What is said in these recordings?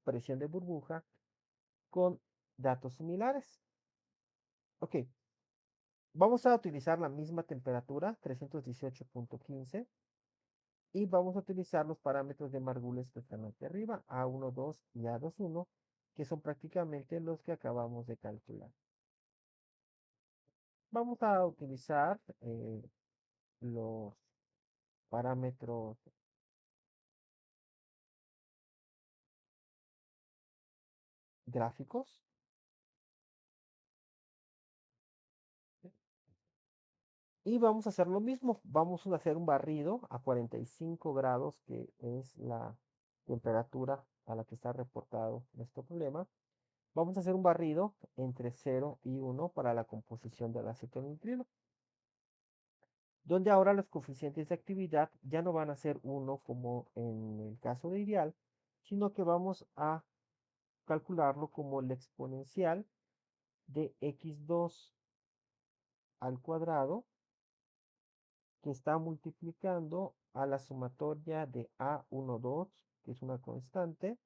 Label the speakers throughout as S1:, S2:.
S1: presión de burbuja con datos similares. Ok, vamos a utilizar la misma temperatura, 318.15, y vamos a utilizar los parámetros de Margules que están aquí arriba, A12 y A21, que son prácticamente los que acabamos de calcular. Vamos a utilizar los parámetros gráficos. Y vamos a hacer lo mismo. Vamos a hacer un barrido a 45 grados, que es la temperatura a la que está reportado nuestro problema. Vamos a hacer un barrido entre 0 y 1 para la composición del aceto nitrilo, donde ahora los coeficientes de actividad ya no van a ser 1 como en el caso de ideal, sino que vamos a calcularlo como la exponencial de x2 al cuadrado, que está multiplicando a la sumatoria de A12, que es una constante,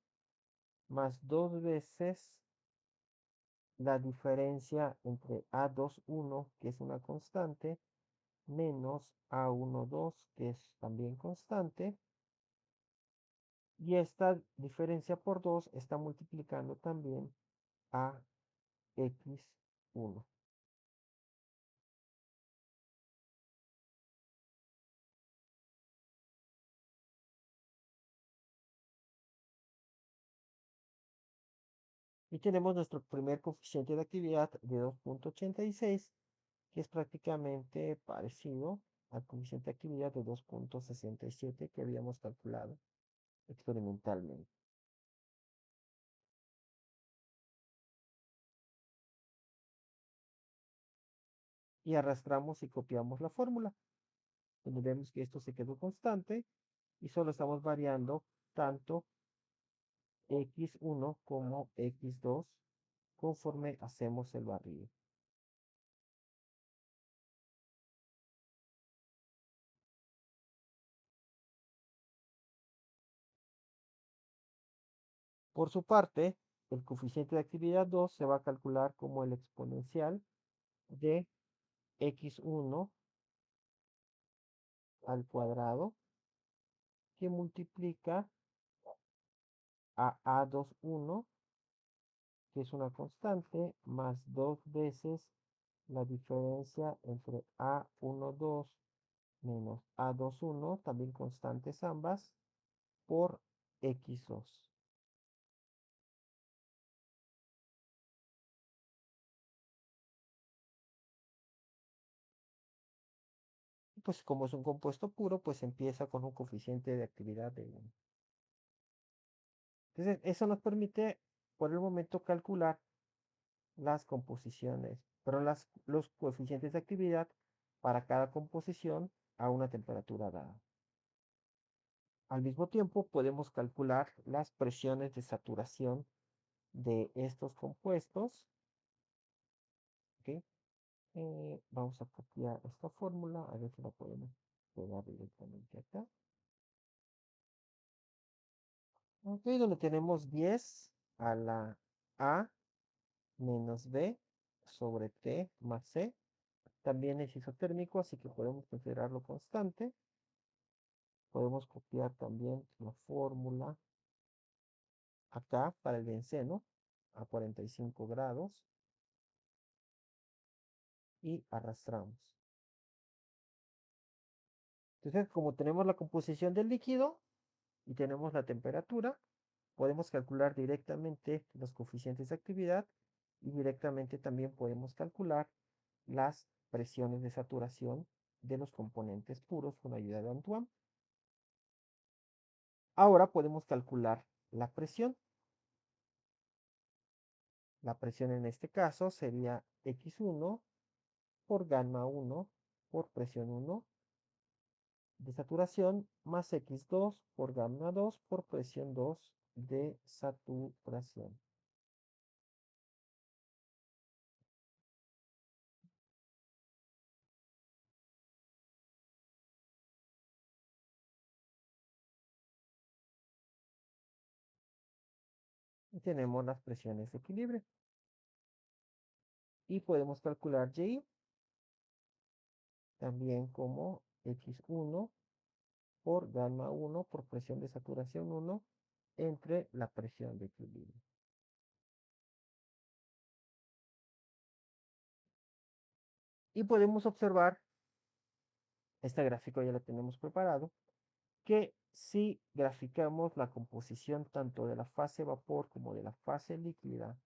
S1: más dos veces la diferencia entre A21, que es una constante, menos A12, que es también constante, y esta diferencia por 2 está multiplicando también a x1. Y tenemos nuestro primer coeficiente de actividad de 2.86, que es prácticamente parecido al coeficiente de actividad de 2.67 que habíamos calculado experimentalmente. Y arrastramos y copiamos la fórmula, donde vemos que esto se quedó constante y solo estamos variando tanto x1 como x2 conforme hacemos el barrido. Por su parte, el coeficiente de actividad 2 se va a calcular como el exponencial de x1 al cuadrado, que multiplica a A21, que es una constante, más dos veces la diferencia entre A12 menos A21, también constantes ambas, por x2. Pues como es un compuesto puro, pues empieza con un coeficiente de actividad de 1. Entonces, eso nos permite por el momento calcular las composiciones, pero los coeficientes de actividad para cada composición a una temperatura dada. Al mismo tiempo, podemos calcular las presiones de saturación de estos compuestos. ¿Ok? Vamos a copiar esta fórmula, a ver si la podemos pegar directamente acá. Ok, donde tenemos 10 a la A menos B sobre T más C. También es isotérmico, así que podemos considerarlo constante. Podemos copiar también la fórmula acá para el benceno a 45 grados y arrastramos. Entonces, como tenemos la composición del líquido y tenemos la temperatura, podemos calcular directamente los coeficientes de actividad y directamente también podemos calcular las presiones de saturación de los componentes puros con ayuda de Antoine. Ahora podemos calcular la presión. La presión en este caso sería x1 por gamma 1 por presión 1 de saturación más x2 por gamma 2 por presión 2 de saturación. y tenemos las presiones de equilibrio. Y podemos calcular Y también como X1 por gamma 1 por presión de saturación 1 entre la presión de equilibrio. Y podemos observar, este gráfico ya lo tenemos preparado, que si graficamos la composición tanto de la fase vapor como de la fase líquida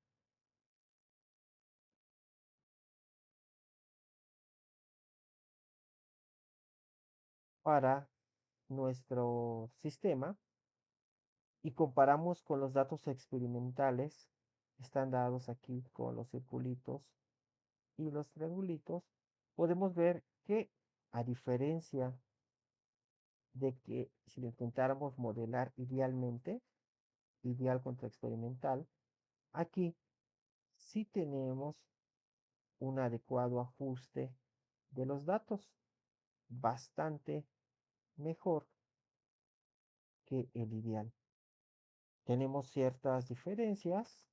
S1: para nuestro sistema y comparamos con los datos experimentales, están dados aquí con los circulitos y los triangulitos, podemos ver que a diferencia de que si lo intentáramos modelar idealmente, ideal contra experimental, aquí sí tenemos un adecuado ajuste de los datos, bastante mejor que el ideal. Tenemos ciertas diferencias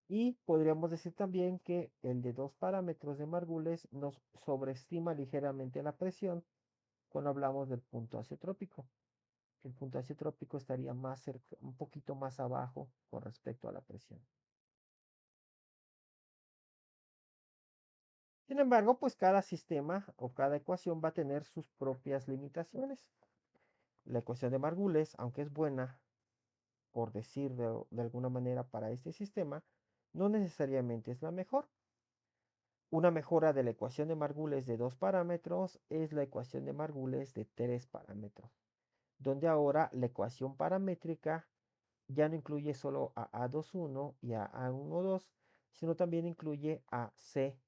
S1: y podríamos decir también que el de 2 parámetros de Margules nos sobreestima ligeramente la presión cuando hablamos del punto azeotrópico. El punto azeotrópico estaría más cerca, un poquito más abajo con respecto a la presión. Sin embargo, pues cada sistema o cada ecuación va a tener sus propias limitaciones. La ecuación de Margules, aunque es buena, por decir de alguna manera, para este sistema, no necesariamente es la mejor. Una mejora de la ecuación de Margules de 2 parámetros es la ecuación de Margules de 3 parámetros, donde ahora la ecuación paramétrica ya no incluye solo a A21 y a A12, sino también incluye a C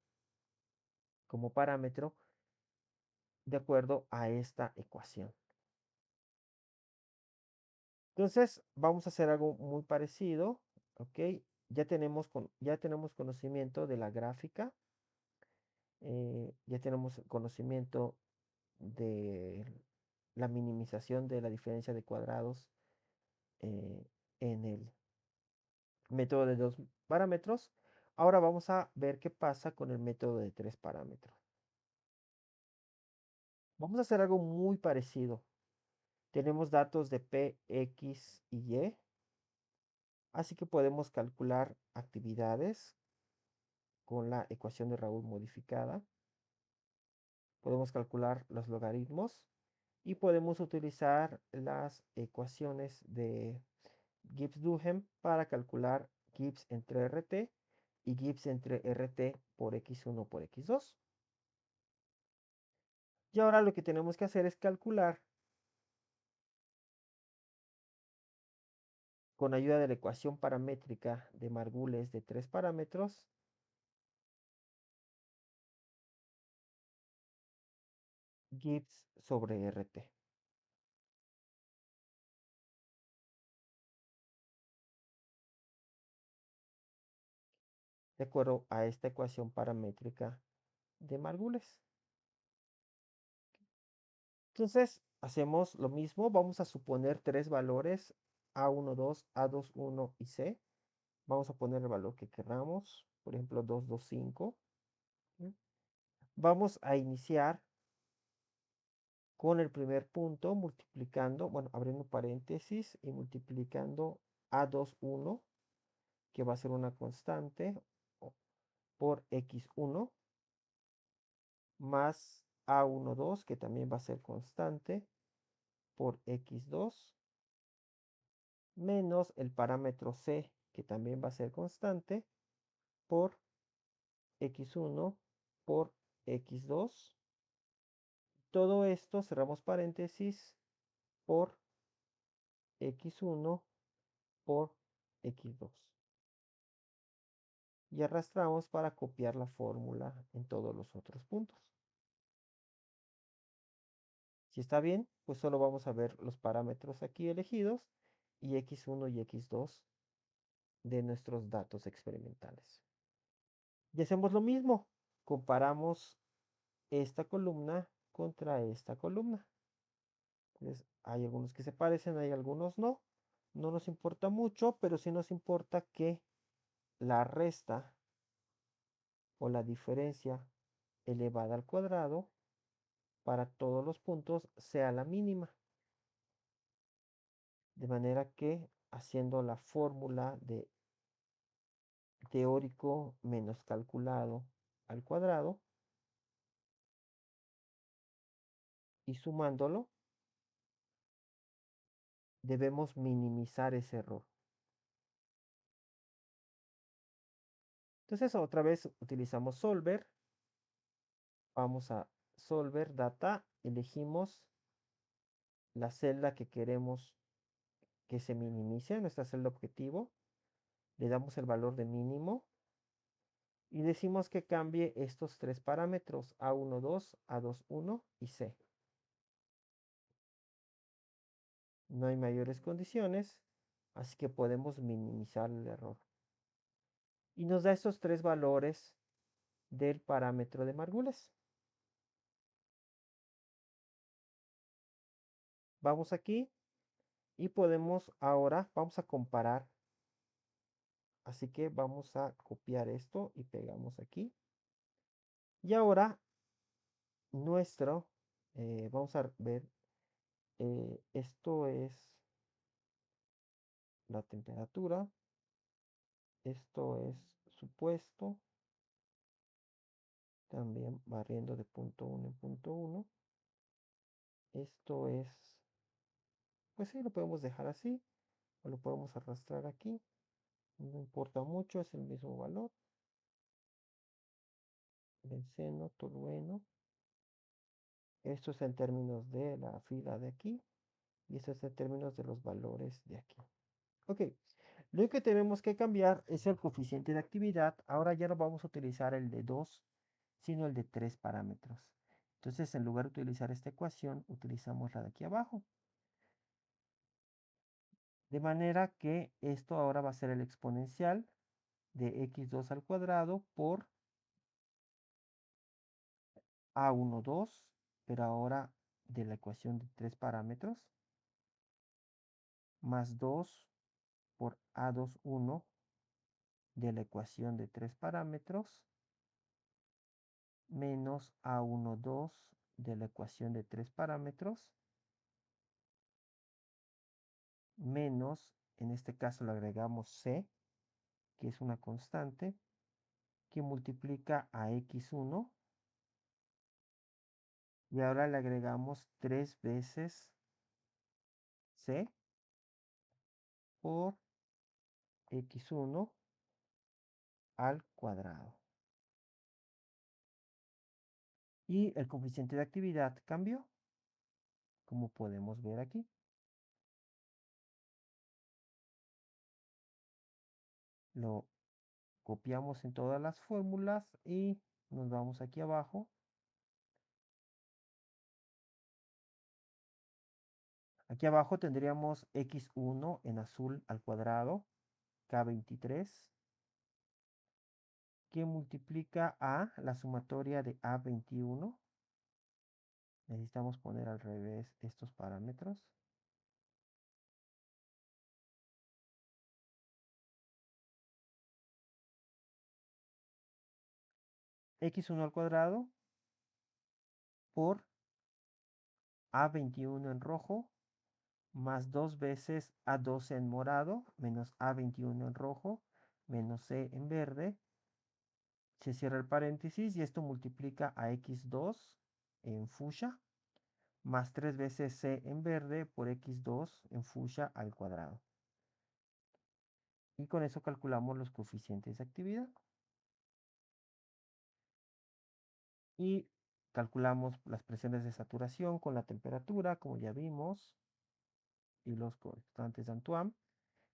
S1: como parámetro de acuerdo a esta ecuación. Entonces, vamos a hacer algo muy parecido, ¿ok? Ya tenemos conocimiento de la gráfica, ya tenemos conocimiento de la minimización de la diferencia de cuadrados eh, en el método de 2 parámetros. Ahora vamos a ver qué pasa con el método de 3 parámetros. Vamos a hacer algo muy parecido. Tenemos datos de P, X y Y, así que podemos calcular actividades con la ecuación de Raoult modificada. Podemos calcular los logaritmos y podemos utilizar las ecuaciones de Gibbs-Duhem para calcular Gibbs entre RT y Gibbs entre RT por X1 por X2. Y ahora lo que tenemos que hacer es calcular con ayuda de la ecuación paramétrica de Margules de 3 parámetros Gibbs sobre RT. De acuerdo a esta ecuación paramétrica de Margules. Entonces, hacemos lo mismo. Vamos a suponer tres valores, A12, A21 y C. Vamos a poner el valor que queramos, por ejemplo, 225. Vamos a iniciar con el primer punto multiplicando, bueno, abriendo paréntesis y multiplicando A21, que va a ser una constante, por X1, más A12, que también va a ser constante, por X2, menos el parámetro C, que también va a ser constante, por X1 por X2. Todo esto, cerramos paréntesis, por X1 por X2. Y arrastramos para copiar la fórmula en todos los otros puntos. Si está bien, pues solo vamos a ver los parámetros aquí elegidos y X1 y X2 de nuestros datos experimentales. Y hacemos lo mismo. Comparamos esta columna contra esta columna. Entonces, hay algunos que se parecen, hay algunos no. no nos importa mucho, pero sí nos importa que la resta o la diferencia elevada al cuadrado para todos los puntos sea la mínima. De manera que haciendo la fórmula de teórico menos calculado al cuadrado y sumándolo, debemos minimizar ese error. Entonces otra vez utilizamos Solver. Vamos a Solver Data, elegimos la celda que queremos que se minimice, nuestra celda objetivo. Le damos el valor de mínimo y decimos que cambie estos tres parámetros, A12, A21 y C. No hay mayores condiciones, así que podemos minimizar el error. Y nos da estos tres valores del parámetro de Margules. Vamos aquí y podemos ahora, vamos a comparar. Así que vamos a copiar esto y pegamos aquí. Y ahora nuestro, vamos a ver, esto es la temperatura, esto es supuesto, también barriendo de punto 1 en punto 1. Esto es, pues sí, lo podemos dejar así, o lo podemos arrastrar aquí, no importa mucho, es el mismo valor. Benceno, tolueno. Esto es en términos de la fila de aquí, y esto es en términos de los valores de aquí. Ok, lo único que tenemos que cambiar es el coeficiente de actividad. Ahora ya no vamos a utilizar el de 2, sino el de 3 parámetros. Entonces, en lugar de utilizar esta ecuación, utilizamos la de aquí abajo. De manera que esto ahora va a ser el exponencial de x2 al cuadrado por a12, pero ahora de la ecuación de 3 parámetros, más 2 por a21 de la ecuación de 3 parámetros, menos a12 de la ecuación de 3 parámetros, menos, en este caso le agregamos c, que es una constante, que multiplica a x1, y ahora le agregamos 3 veces c por x1 al cuadrado. Y el coeficiente de actividad cambió, como podemos ver aquí. Lo copiamos en todas las fórmulas y nos vamos aquí abajo. Aquí abajo tendríamos x1 en azul al cuadrado, k23, que multiplica a la sumatoria de a21. Necesitamos poner al revés estos parámetros. X1 al cuadrado por a21 en rojo, más 2 veces a12 en morado, menos a21 en rojo, menos c en verde. Se cierra el paréntesis y esto multiplica a x2 en fucsia, más 3 veces c en verde por x2 en fucsia al cuadrado. Y con eso calculamos los coeficientes de actividad. Y calculamos las presiones de saturación con la temperatura, como ya vimos, y los constantes de Antoine.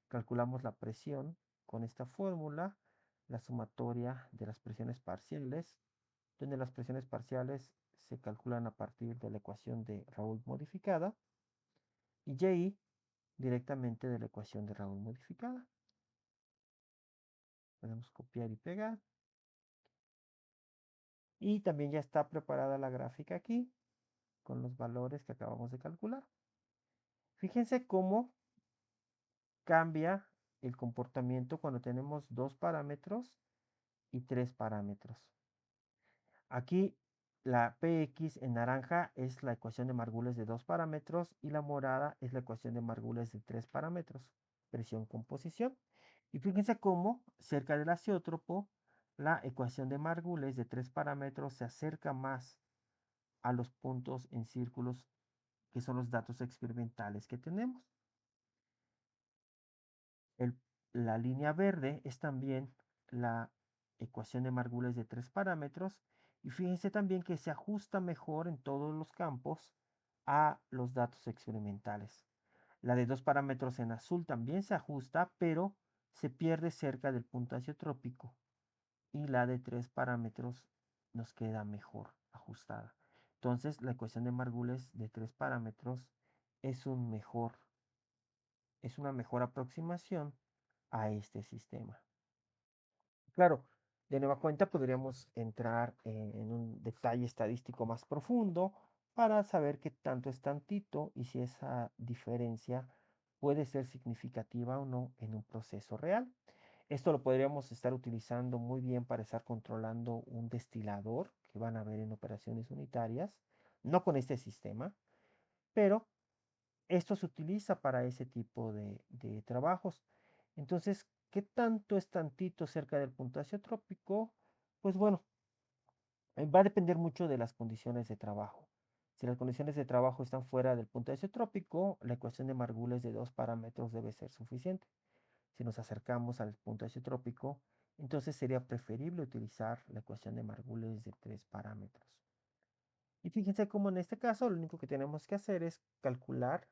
S1: Calculamos la presión con esta fórmula, la sumatoria de las presiones parciales, donde las presiones parciales se calculan a partir de la ecuación de Raoult modificada, y Y directamente de la ecuación de Raoult modificada. Podemos copiar y pegar. Y también ya está preparada la gráfica aquí, con los valores que acabamos de calcular. Fíjense cómo cambia el comportamiento cuando tenemos dos parámetros y tres parámetros. Aquí la Px en naranja es la ecuación de Margules de dos parámetros y la morada es la ecuación de Margules de tres parámetros, presión, composición. Y fíjense cómo cerca del azeótropo la ecuación de Margules de tres parámetros se acerca más a los puntos en círculos que son los datos experimentales que tenemos. El- la línea verde es también la ecuación de Margules de tres parámetros y fíjense también que se ajusta mejor en todos los campos a los datos experimentales. La de dos parámetros en azul también se ajusta, pero se pierde cerca del punto azeotrópico y la de tres parámetros nos queda mejor ajustada. Entonces, la ecuación de Margules de tres parámetros es es una mejor aproximación a este sistema. Claro, de nueva cuenta podríamos entrar en un detalle estadístico más profundo para saber qué tanto es tantito y si esa diferencia puede ser significativa o no en un proceso real. Esto lo podríamos estar utilizando muy bien para estar controlando un destilador que van a ver en operaciones unitarias, no con este sistema, pero esto se utiliza para ese tipo de trabajos. Entonces, ¿qué tanto es tantito cerca del punto azeotrópico? Pues bueno, va a depender mucho de las condiciones de trabajo. Si las condiciones de trabajo están fuera del punto azeotrópico, la ecuación de Margules de dos parámetros debe ser suficiente. Si nos acercamos al punto azeotrópico, entonces sería preferible utilizar la ecuación de Margules de tres parámetros. Y fíjense cómo en este caso lo único que tenemos que hacer es calcular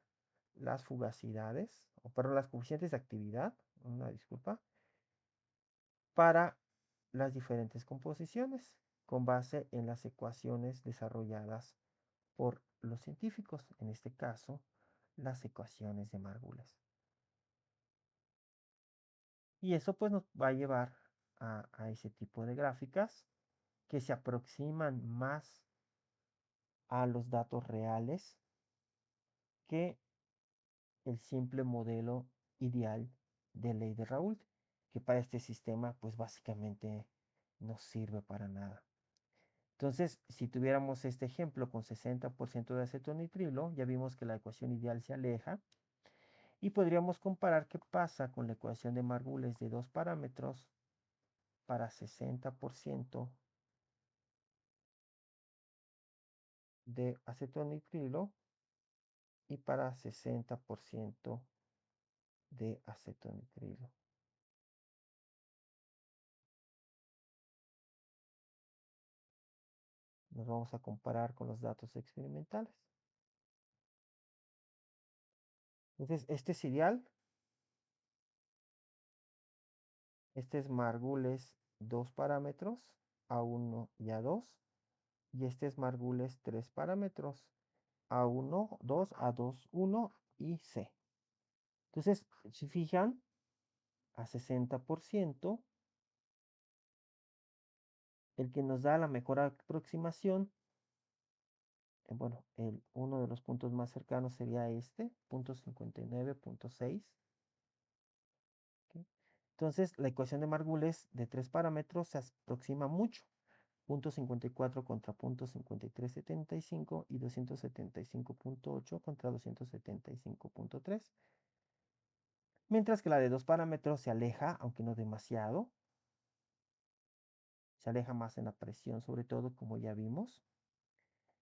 S1: las fugacidades, o perdón, las coeficientes de actividad, una disculpa, para las diferentes composiciones con base en las ecuaciones desarrolladas por los científicos, en este caso, las ecuaciones de Margules. Y eso pues nos va a llevar a ese tipo de gráficas que se aproximan más a los datos reales que el simple modelo ideal de ley de Raoult, que para este sistema pues básicamente no sirve para nada. Entonces, si tuviéramos este ejemplo con 60% de acetonitrilo, ya vimos que la ecuación ideal se aleja y podríamos comparar qué pasa con la ecuación de Margules de dos parámetros para 60% de acetonitrilo y para 60% de acetonitrilo. Nos vamos a comparar con los datos experimentales. Entonces, este es ideal. Este es Margules dos parámetros, A1 y A2. Y este es Margules tres parámetros, A1, 2, A2, 1 y C. Entonces, si fijan, a 60%, el que nos da la mejor aproximación, bueno, uno de los puntos más cercanos sería este, punto 59.6. ¿Ok? Entonces, la ecuación de Margules de tres parámetros se aproxima mucho. Punto 54 contra punto 53.75 y 275.8 contra 275.3. Mientras que la de dos parámetros se aleja, aunque no demasiado. Se aleja más en la presión, sobre todo, como ya vimos.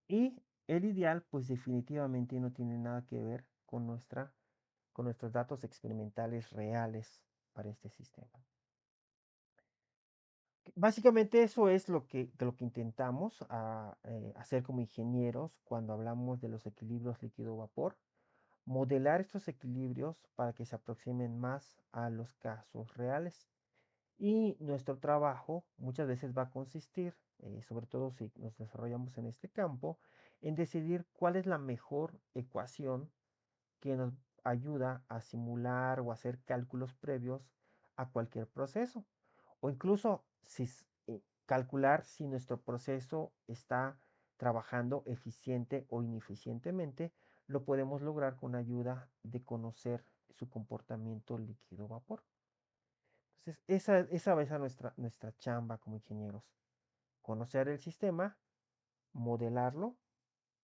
S1: Y el ideal, pues definitivamente no tiene nada que ver con nuestros datos experimentales reales para este sistema. Básicamente eso es de lo que intentamos hacer como ingenieros cuando hablamos de los equilibrios líquido-vapor, modelar estos equilibrios para que se aproximen más a los casos reales. Y nuestro trabajo muchas veces va a consistir, sobre todo si nos desarrollamos en este campo, en decidir cuál es la mejor ecuación que nos ayuda a simular o hacer cálculos previos a cualquier proceso. O incluso calcular si nuestro proceso está trabajando eficiente o ineficientemente, lo podemos lograr con ayuda de conocer su comportamiento líquido-vapor. Entonces, esa va a ser nuestra chamba como ingenieros. Conocer el sistema, modelarlo,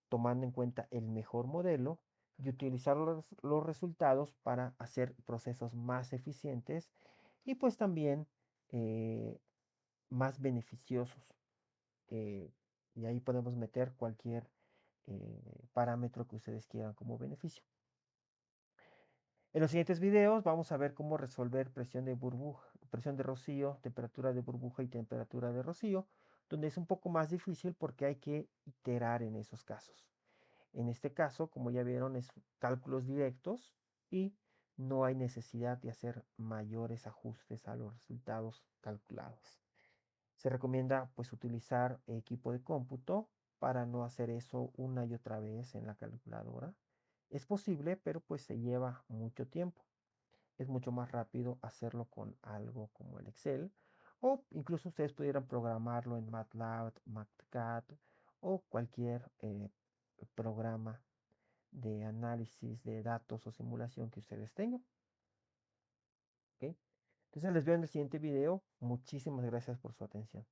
S1: tomando en cuenta el mejor modelo y utilizar los resultados para hacer procesos más eficientes y pues también eh, más beneficiosos. eh, y ahí podemos meter cualquier parámetro que ustedes quieran como beneficio. En los siguientes videos vamos a ver cómo resolver presión de burbuja, presión de rocío, temperatura de burbuja y temperatura de rocío, donde es un poco más difícil porque hay que iterar en esos casos. En este caso, como ya vieron, es cálculos directos y no hay necesidad de hacer mayores ajustes a los resultados calculados. Se recomienda pues utilizar equipo de cómputo para no hacer eso una y otra vez en la calculadora. Es posible, pero pues se lleva mucho tiempo. Es mucho más rápido hacerlo con algo como el Excel o incluso ustedes pudieran programarlo en MATLAB, MATCAD o cualquier programa de análisis de datos o simulación que ustedes tengan. ¿Ok? Entonces les veo en el siguiente video. Muchísimas gracias por su atención.